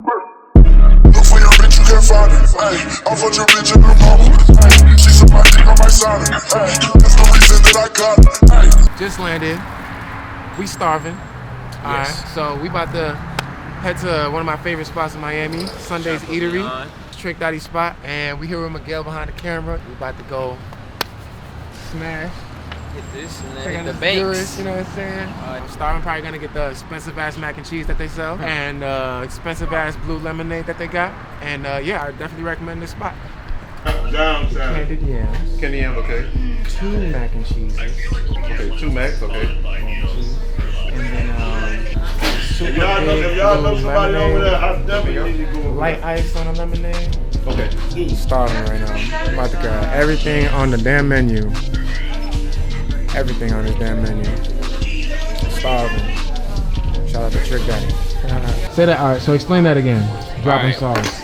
Look for your bitch, you can't find it. Ay, I'll fuck your bitch in her mama. Ay, she's on my dick, I might sign it. Ay, that's the reason that I got it. Ay. Just landed. We starving. Alright, so we about to head to one of my favorite spots in Miami, Sunday's Eatery. Trick Daddy spot. And we here with Miguel behind the camera. We about to go smash. Get this and then hit the banks. Viewers, you know what I'm saying? I'm starving, probably gonna get the expensive ass mac and cheese that they sell and expensive ass blue lemonade that they got. And yeah, I definitely recommend this spot. Downtown. Candied yams. Candy yams, okay. 2 mac and cheeses. Okay, 2 macs, okay. And then super If y'all know somebody over there, I definitely need to go. light ice on a lemonade. Okay. Starving right now. I'm about to grab everything on the damn menu. Everything on this damn menu. Starving. Shout out to Trick Daddy. Say that. All right. So explain that again. Dropping sauce.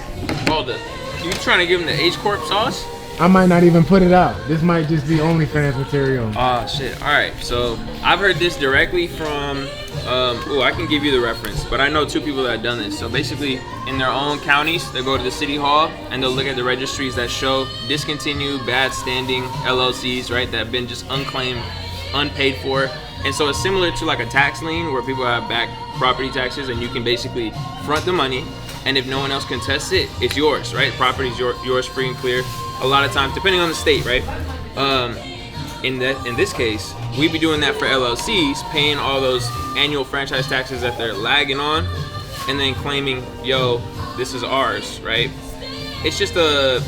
Hold it. You trying to give him the H Corp sauce? I might not even put it out. This might just be OnlyFans material. Oh shit. All right. So I've heard this directly from. I can give you the reference, but I know 2 people that have done this. So basically, in their own counties, they go to the city hall and they'll look at the registries that show discontinued, bad standing LLCs, right? That have been just unclaimed, unpaid for. And so it's similar to like a tax lien where people have back property taxes and you can basically front the money. And if no one else contests it, it's yours, right? Property's yours free and clear. A lot of times, depending on the state, right? In this case, we'd be doing that for LLCs, paying all those annual franchise taxes that they're lagging on, and then claiming, yo, this is ours, right? It's just a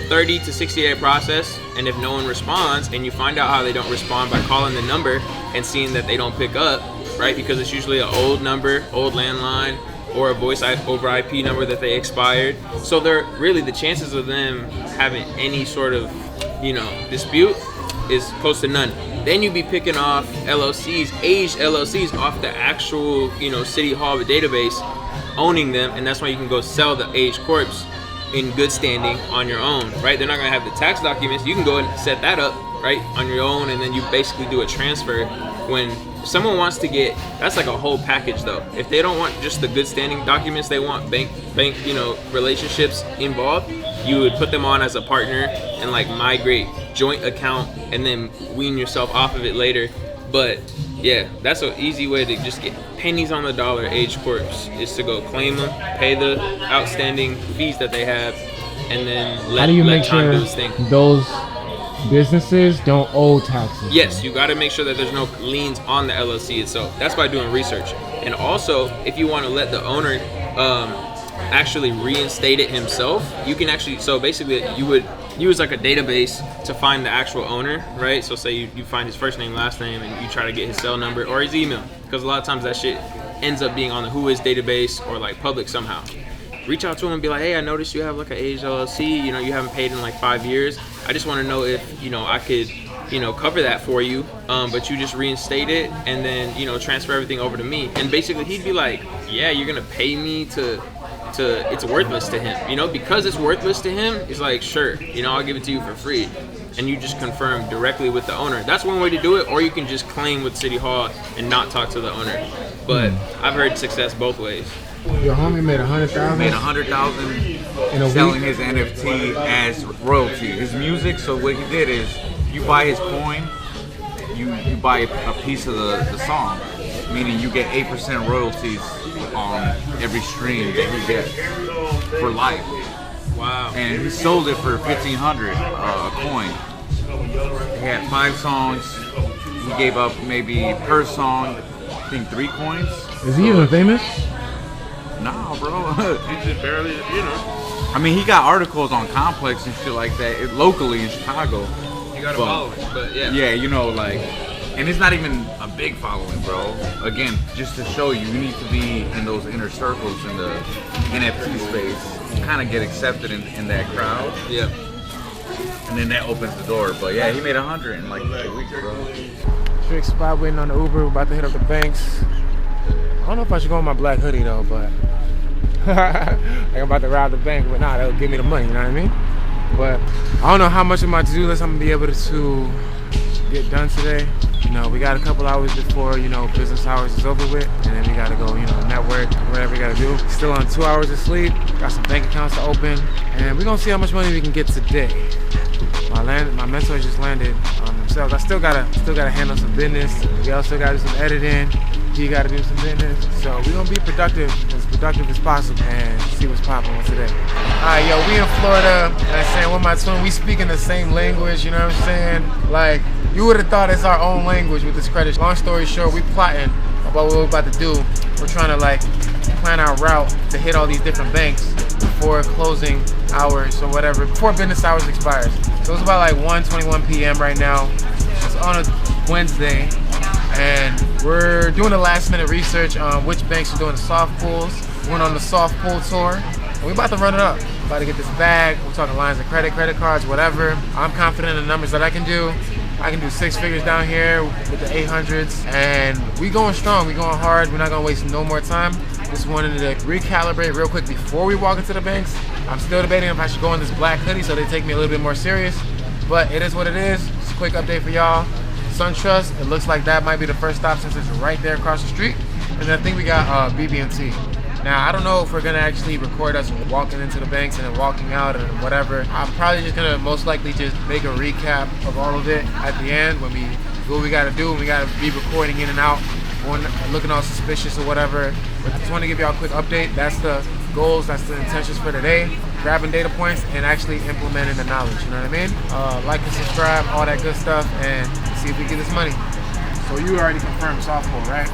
30 to 60 day process, and if no one responds, and you find out how they don't respond by calling the number and seeing that they don't pick up, right? Because it's usually an old number, old landline, or a voice over IP number that they expired. So they're really, the chances of them having any sort of, dispute is close to none. Then you'd be picking off LLCs, aged LLCs off the actual, city hall database, owning them, and that's why you can go sell the aged corps in good standing on your own, right? They're not gonna have the tax documents. You can go and set that up, right, on your own, and then you basically do a transfer. When someone wants to get, that's like a whole package though. If they don't want just the good standing documents, they want bank, relationships involved, you would put them on as a partner and like migrate joint account and then wean yourself off of it later. But yeah, that's an easy way to just get pennies on the dollar age corps, is to go claim them, pay the outstanding fees that they have, and then How do you make time sure do its thing. those businesses don't owe taxes? Yes, you got to make sure that there's no liens on the LLC itself. That's by doing research. And also, if you want to let the owner actually reinstate it himself, you can actually, so basically you would use like a database to find the actual owner, right? So say you find his first name, last name, and you try to get his cell number or his email, because a lot of times that shit ends up being on the Whois database or like public somehow. Reach out to him and be like, hey, I noticed you have like an aged LLC, you haven't paid in like 5 years. I just want to know if, I could, cover that for you, but you just reinstate it and then, transfer everything over to me. And basically he'd be like, yeah, you're going to pay me to it's worthless to him, because it's worthless to him. It's like, sure, I'll give it to you for free. And you just confirm directly with the owner. That's one way to do it, or you can just claim with City Hall and not talk to the owner. But I've heard success both ways. Your homie made 100,000. Made 100,000 selling his NFT as royalty. His music. So what he did is, you buy his coin, you buy a piece of the song, meaning you get 8% royalties on every stream that he gets for life. Wow. And he sold it for $1,500 a coin. He had 5 songs. He gave up maybe per song, I think 3 coins. Is he even famous? Nah, bro. He's just barely, I mean, he got articles on Complex and shit like that locally in Chicago. You got a following, but yeah. Yeah, and it's not even a big following, bro. Again, just to show you need to be in those inner circles in the NFT space, kind of get accepted in that crowd. Yeah. And then that opens the door. But yeah, he made 100 in like a week, bro. Trick spot, waiting on the Uber. We're about to hit up the banks. I don't know if I should go in my black hoodie though, but like I'm about to rob the bank, but nah, they'll give me the money, you know what I mean? But I don't know how much of my to-do list I'm gonna be able to get done today. You know, we got a couple hours before, you know, business hours is over with, and then we gotta go, you know, network, whatever we gotta do. Still on 2 hours of sleep, got some bank accounts to open, and we're gonna see how much money we can get today. My mentors just landed on themselves. I still gotta handle some business. Y'all still gotta do some editing. You gotta do some business. So we're gonna be productive as possible and see what's popping with today. Alright, yo, we in Florida. I'm saying with my twin, we speaking the same language, you know what I'm saying? Like, you would have thought it's our own language with this credit. Long story short, we plotting about what we're about to do. We're trying to like plan our route to hit all these different banks before closing hours or whatever, before business hours expires. So it's about like 1:21 p.m. right now. It's on a Wednesday, and we're doing a last minute research on which banks are doing the soft pulls. We're going on the soft pull tour, and we're about to run it up. About to get this bag. We're talking lines of credit, credit cards, whatever. I'm confident in the numbers that I can do. I can do 6 figures down here with the 800s, and we going strong, we going hard. We're not gonna waste no more time. Just wanted to recalibrate real quick before we walk into the banks. I'm still debating if I should go in this black hoodie so they take me a little bit more serious, but it is what it is. Just a quick update for y'all. SunTrust, it looks like that might be the first stop since it's right there across the street. And then I think we got bb&T. Now, I don't know if we're gonna actually record us walking into the banks and then walking out and whatever. I'm probably just gonna most likely just make a recap of all of it at the end when we do what we gotta do. We gotta be recording in and out, looking all suspicious or whatever. But I just wanna give y'all a quick update. That's the goals, that's the intentions for today. Grabbing data points and actually implementing the knowledge, you know what I mean? Like and subscribe, all that good stuff, and see if we get this money. So you already confirmed softball, right?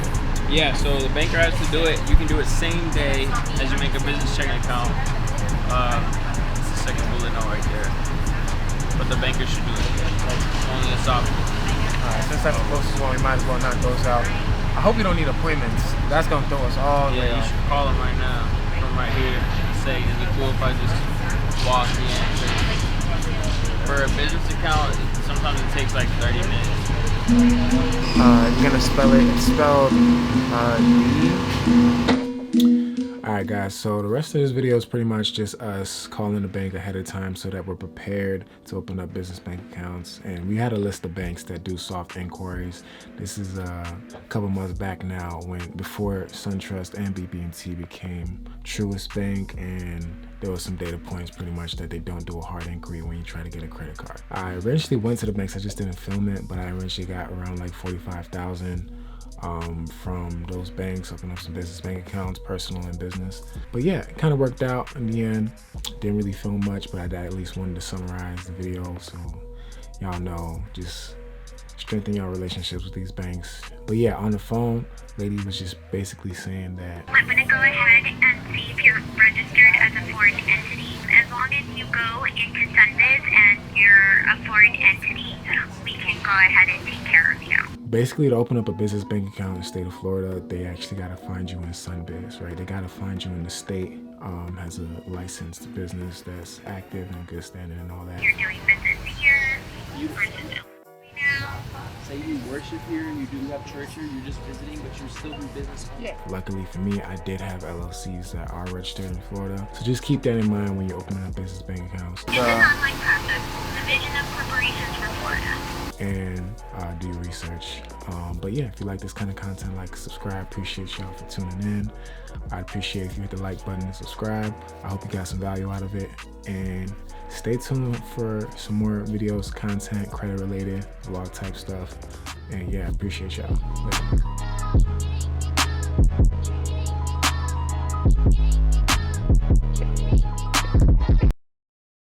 Yeah, so the banker has to do it. You can do it same day as you make a business checking account. It's the second bullet note right there. But the banker should do it. Only a soft. Alright, since that's the closest one, we might as well knock those out. I hope we don't need appointments. That's gonna throw us all the way Yeah, you off. should call them right now from right here. Say, is it cool if I just walk in? For a business account, sometimes it takes like 30 minutes. You're gonna spell it. It's spelled Alright guys, so the rest of this video is pretty much just us calling the bank ahead of time so that we're prepared to open up business bank accounts. And we had a list of banks that do soft inquiries. This is a couple months back now, before SunTrust and bb&T became Truist Bank, and there was some data points pretty much that they don't do a hard inquiry when you try to get a credit card. I eventually went to the banks, I just didn't film it, but I eventually got around like 45,000 from those banks, opening up some business bank accounts, personal and business. But yeah, it kind of worked out in the end. Didn't really film much, but I at least wanted to summarize the video so y'all know, just strengthen your relationships with these banks. But yeah, on the phone, lady was just basically saying that I'm gonna go ahead and see if you're registered as a foreign entity. As long as you go into SunBiz and you're a foreign entity, we can go ahead and take care of you. basically to open up a business bank account in the state of Florida, they actually got to find you in SunBiz, right? They got to find you in the state has a licensed business that's active and good standing and all that. You're doing business here versus now. Say you worship here, you do have church here, you're just visiting, but you still do business. Yeah. Luckily for me, I did have LLCs that are registered in Florida. So just keep that in mind when you're opening up business bank accounts. It's an online process, Division of Corporations for Florida. And do your research. But yeah, if you like this kind of content, like, subscribe. Appreciate y'all for tuning in. I appreciate if you hit the like button and subscribe. I hope you got some value out of it. And stay tuned for some more videos, content, credit related, vlog type stuff. And yeah, I appreciate y'all. Later.